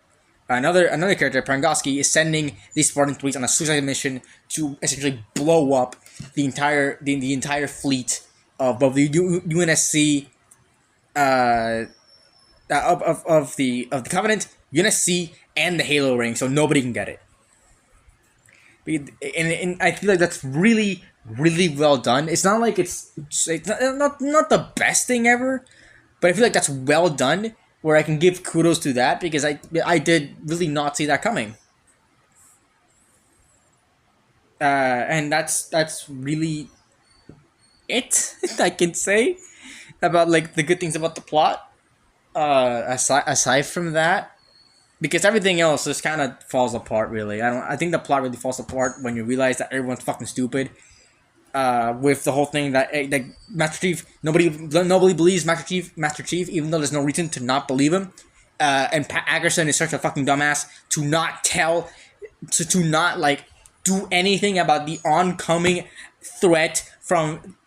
Another character, Prangoski, is sending these Spartan threes on a suicide mission to essentially blow up the entire fleet of both the UNSC, of the Covenant, UNSC, and the Halo ring, so nobody can get it. And I feel like that's really, really well done. It's not like it's not the best thing ever, but I feel like that's well done. Where I can give kudos to that because I did really not see that coming. And that's really it I can say about like the good things about the plot. Aside from that, because everything else just kind of falls apart. Really, I think the plot really falls apart when you realize that everyone's fucking stupid. With the whole thing that Master Chief, nobody believes Master Chief, even though there's no reason to not believe him. And Pat Ackerson is such a fucking dumbass to not to not like do anything about the oncoming threat from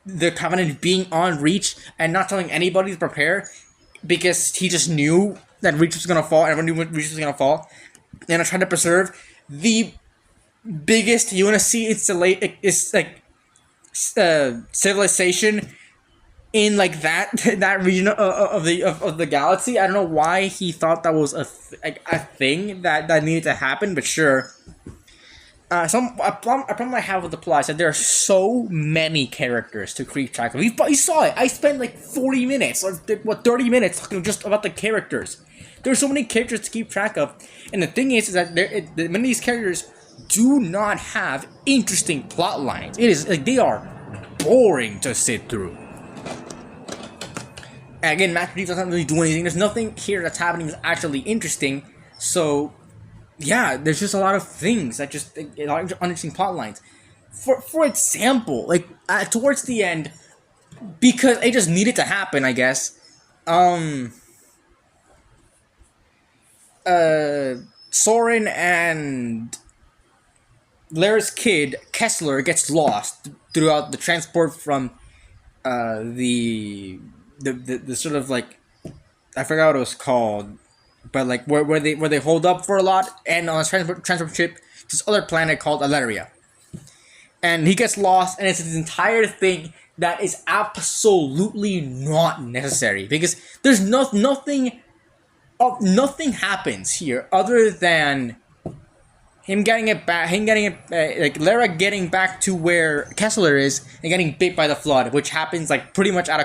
the Covenant being on Reach and not telling anybody to prepare because he just knew that Reach was gonna fall. Everyone knew Reach was gonna fall, and I tried to preserve the biggest UNSC civilization in like that region of the galaxy. I don't know why he thought that was a thing that needed to happen, but sure. A problem I have with the plot is that there are so many characters to keep track of. You saw it. I spent like 40 minutes or 30 minutes talking just about the characters. There are so many characters to keep track of, and the thing is that many of these characters do not have interesting plot lines. It is like they are boring to sit through. And again, Master Chief doesn't really do anything. There's nothing here that's happening that's actually interesting. So, yeah, there's just a lot of things that just a lot of uninteresting plot lines. For example, like towards the end, because it just needed to happen, I guess. Soren and Lara's kid, Kessler, gets lost throughout the transport from the sort of like, I forgot what it was called, but like where they hold up for a lot, and on a transport ship, this other planet called Aleria. And he gets lost, and it's this entire thing that is absolutely not necessary because there's nothing happens here other than him getting it back, like Lara getting back to where Kessler is and getting bit by the flood, which happens like pretty much out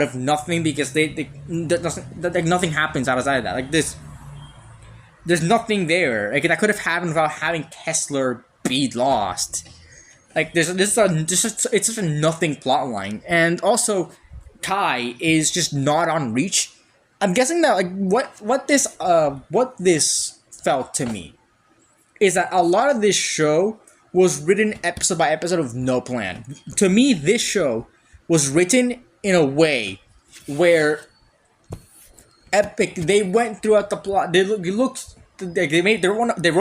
of nothing because nothing happens outside of that. Like there's nothing there. Like that could have happened without having Kessler be lost. Like it's such a nothing plot line, and also Kai is just not on Reach. I'm guessing that like what this felt to me is that a lot of this show was written episode by episode with no plan. To me, this show was written in a way where they went throughout the plot. They wrote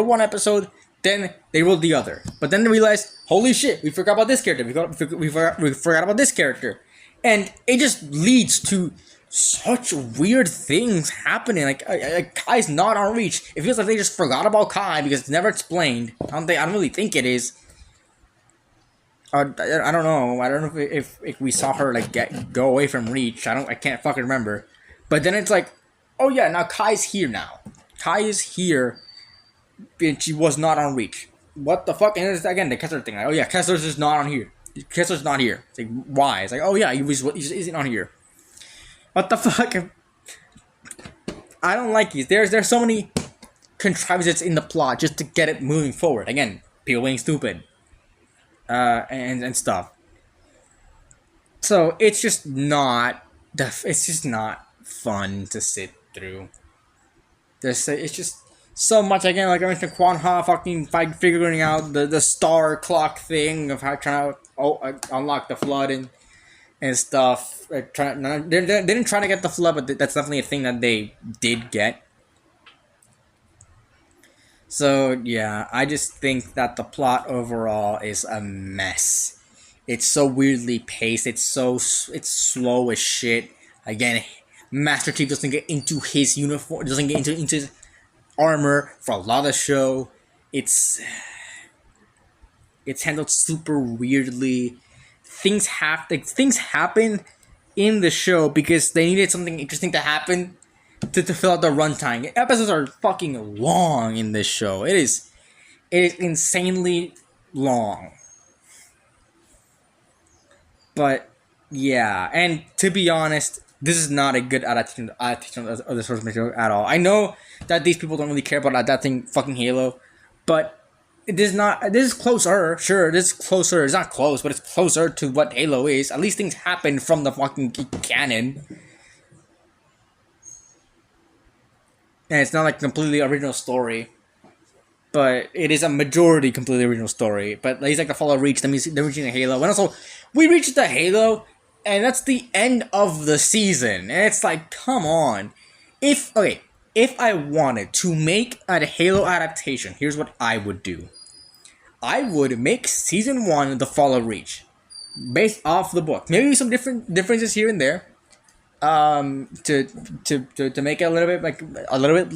one episode, then they wrote the other, but then they realized, holy shit, we forgot about this character. We forgot about this character, and it just leads to such weird things happening. Like Kai's not on Reach. It feels like they just forgot about Kai because it's never explained. I don't really think it is. I don't know. I don't know if we saw her like go away from Reach. I can't fucking remember. But then it's like, oh yeah, now Kai's here now. Kai is here, and she was not on Reach. What the fuck? And it's, again, the Kessler thing. Like, oh yeah, Kessler's just not on here. Kessler's not here. It's like, why? It's like, oh yeah, he isn't on here. What the fuck? I don't like these. There's so many contrivances in the plot just to get it moving forward. Again, people being stupid. And stuff. So it's just not fun to sit through. It's just so much, again, like I mentioned, Quan Ha fucking figuring out the star clock thing of how trying to unlock the flood and stuff. They didn't try to get the flood, but that's definitely a thing that they did get. So yeah, I just think that the plot overall is a mess. It's so weirdly paced. It's slow as shit. Again, Master Chief doesn't get into his uniform, doesn't get into his armor for a lot of the show. It's handled super weirdly. Things happen in the show because they needed something interesting to happen to fill out the runtime. Episodes are fucking long in this show. It is insanely long. But yeah, and to be honest, this is not a good adaptation of the source material at all. I know that these people don't really care about adapting fucking Halo, but this is closer. Sure, this is closer. It's not close, but it's closer to what Halo is. At least things happen from the fucking canon. And it's not like a completely original story, but it is a majority completely original story. But at least like the Fall of Reach, then reaching the Halo, and also we reached the Halo, and that's the end of the season. And it's like, come on, if I wanted to make a Halo adaptation, here's what I would do. I would make season 1 the Fall of Reach, based off the book. Maybe some differences here and there. To make it a little bit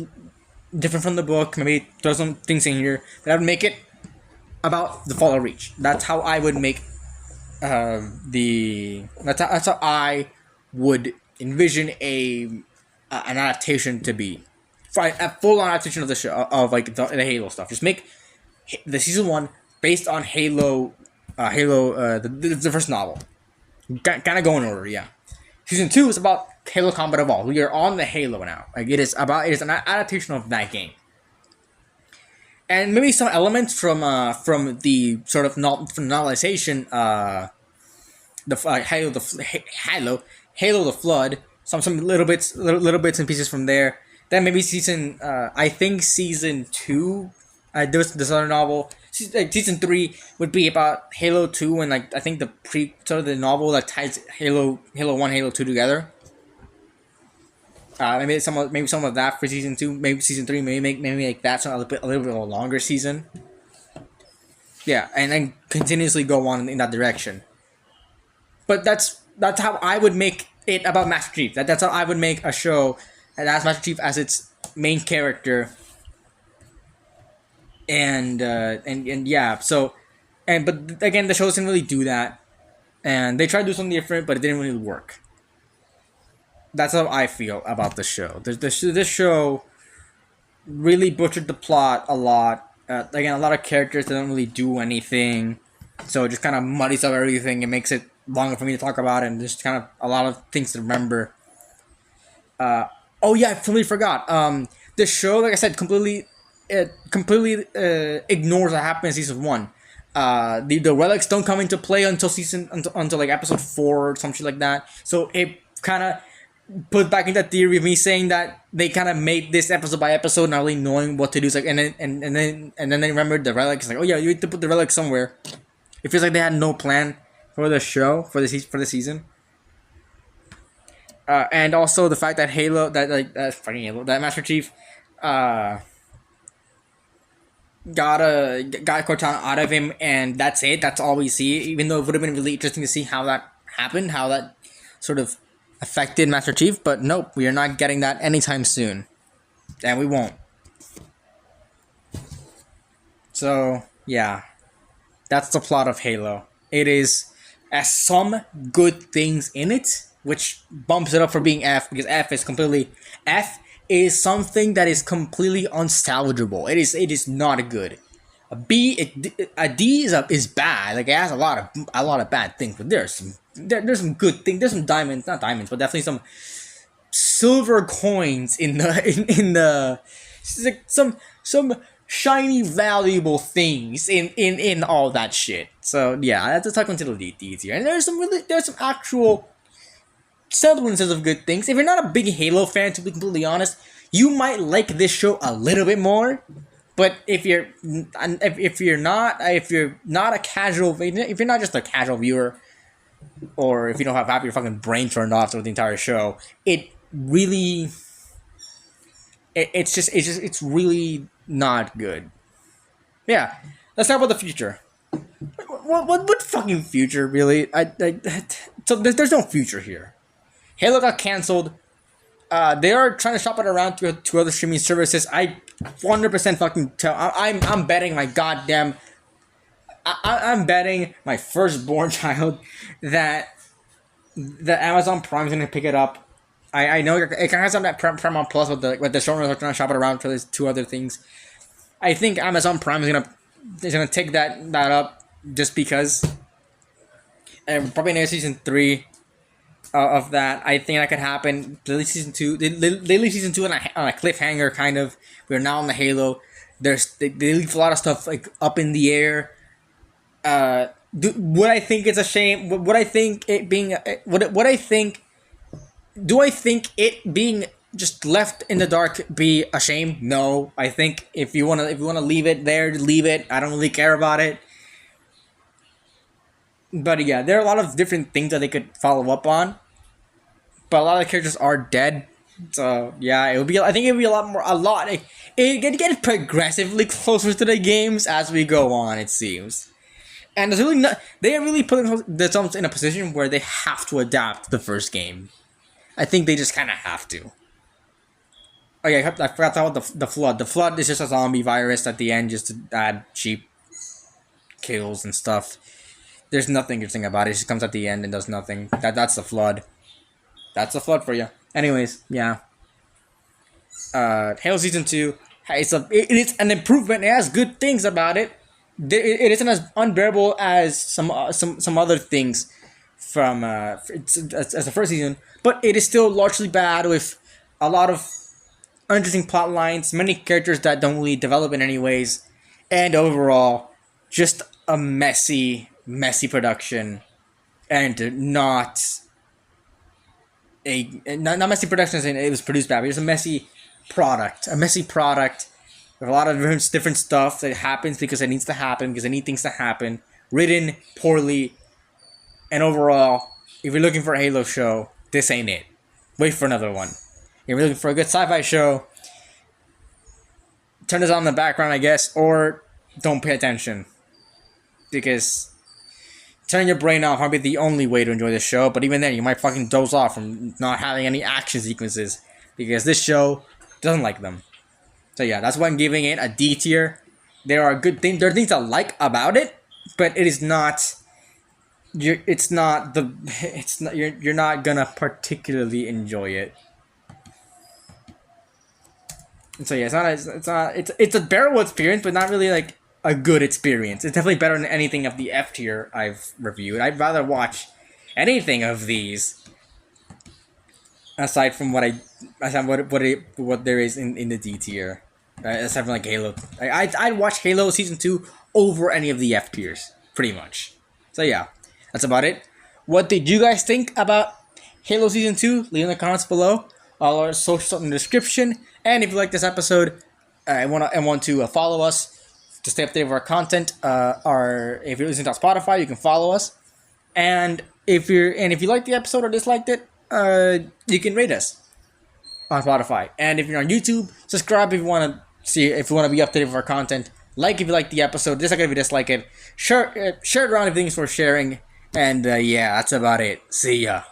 different from the book, maybe throw some things in here that would make it about the Fall of Reach. That's how I would make that's how I would envision an adaptation to be. A full adaptation of the show of like the Halo stuff. Just make the season 1 based on Halo, the first novel. Kind of go in order, yeah. Season 2 is about Halo Combat Evolved. We are on the Halo now. Like it is an adaptation of that game, and maybe some elements from the sort of novelization, Halo the Flood. Some little bits and pieces from there. Then maybe season 2. There's this other novel. Season 3 would be about Halo 2 and like I think the novel that ties Halo 1, Halo 2 together. Maybe some of that for season 2. Maybe season 3. Maybe make that so a little bit of a longer season. Yeah, and then continuously go on in that direction. But that's how I would make it about Master Chief. That's how I would make a show that has Master Chief as its main character. And yeah, so but again, the show doesn't really do that, and they tried to do something different, but it didn't really work. That's how I feel about the show. This show really butchered the plot a lot. Again, a lot of characters that don't really do anything, so it just kind of muddies up everything. It makes it longer for me to talk about, and just kind of a lot of things to remember. Oh yeah, I completely forgot. The show, like I said, completely ignores what happened in season 1. The relics don't come into play until like episode 4 or something like that. So it kind of put back in that theory of me saying that they kind of made this episode by episode, not really knowing what to do. It's like, and then they remembered the relics. It's like, oh yeah, you need to put the relics somewhere. It feels like they had no plan for the show for the season. And also the fact that that Master Chief, got Cortana out of him, and that's it. That's all we see. Even though it would have been really interesting to see how that happened, how that sort of affected Master Chief, but nope, we are not getting that anytime soon, and we won't. So yeah, that's the plot of Halo. It has some good things in it, which bumps it up for being F, because F is something that is completely unsalvageable. It is not good. A D is bad. Like it has a lot of bad things, but there's some good things. There's some diamonds, not diamonds, but definitely some silver coins in the like some shiny valuable things in all that shit. So yeah, I have to talk into the D's here, and there's some actual semblances of good things. If you're not a big Halo fan, to be completely honest, you might like this show a little bit more. But if you're not a casual, if you're not just a casual viewer, or if you don't have your fucking brain turned off through the entire show, it really, it's really not good. Yeah, let's talk about the future. What fucking future, really? So there's no future here. Halo got canceled. They are trying to shop it around to other streaming services. I 100% fucking tell. I'm betting my goddamn. I'm betting my firstborn child that Amazon Prime is gonna pick it up. I know it kind of has on that Paramount Plus with the showrunners are trying to shop it around to these two other things. I think Amazon Prime is gonna take that up just because. And probably next season 3 of that. I think that could happen. They leave season 2. They leave season 2 on a cliffhanger, kind of. We're now on the Halo. They leave a lot of stuff like up in the air. Would I think it's a shame? Would I think it being? What I think? Do I think it being just left in the dark be a shame? No. I think if you wanna leave it there, leave it. I don't really care about it. But yeah, there are a lot of different things that they could follow up on. But a lot of the characters are dead. So yeah, it would be. I think it would be a lot. It get progressively closer to the games as we go on. It seems, and there's really not. They are really putting themselves in a position where they have to adapt the first game. I think they just kind of have to. Oh yeah, I forgot to talk about the flood. The flood is just a zombie virus at the end, just to add cheap kills and stuff. There's nothing interesting about it. It just comes at the end and does nothing. That's the flood. That's the flood for you. Anyways, yeah. Halo Season 2, it is an improvement. It has good things about it. It isn't as unbearable as some other things from as the first season, but it is still largely bad with a lot of uninteresting plot lines, many characters that don't really develop in any ways, and overall, just a messy production, and not messy production as in it was produced bad, but it was a messy product with a lot of different stuff that happens because it needs to happen, because they need things to happen, written poorly, and overall, if you're looking for a Halo show, this ain't it. Wait for another one. If you're looking for a good sci-fi show, turn this on in the background, I guess, or don't pay attention, because turning your brain off might be the only way to enjoy this show, but even then, you might fucking doze off from not having any action sequences, because this show doesn't like them. So yeah, that's why I'm giving it a D tier. There are good things. There are things I like about it, but it is not. You're not gonna particularly enjoy it. And so yeah, it's a bearable experience, but not really like a good experience. It's definitely better than anything of the F tier I've reviewed. I'd rather watch anything of these aside from what there is in the D tier. Aside from like Halo, I'd watch Halo Season 2 over any of the F tiers, pretty much. So yeah, that's about it. What did you guys think about Halo Season 2? Leave in the comments below. All our socials in the description. And if you like this episode, and want to follow us to stay updated with our content, if you're listening to Spotify, you can follow us. And if you liked the episode or disliked it, you can rate us on Spotify. And if you're on YouTube, subscribe if you want to be updated with our content. Like if you like the episode, dislike if you dislike it. Share it around if things worth sharing. And yeah, that's about it. See ya.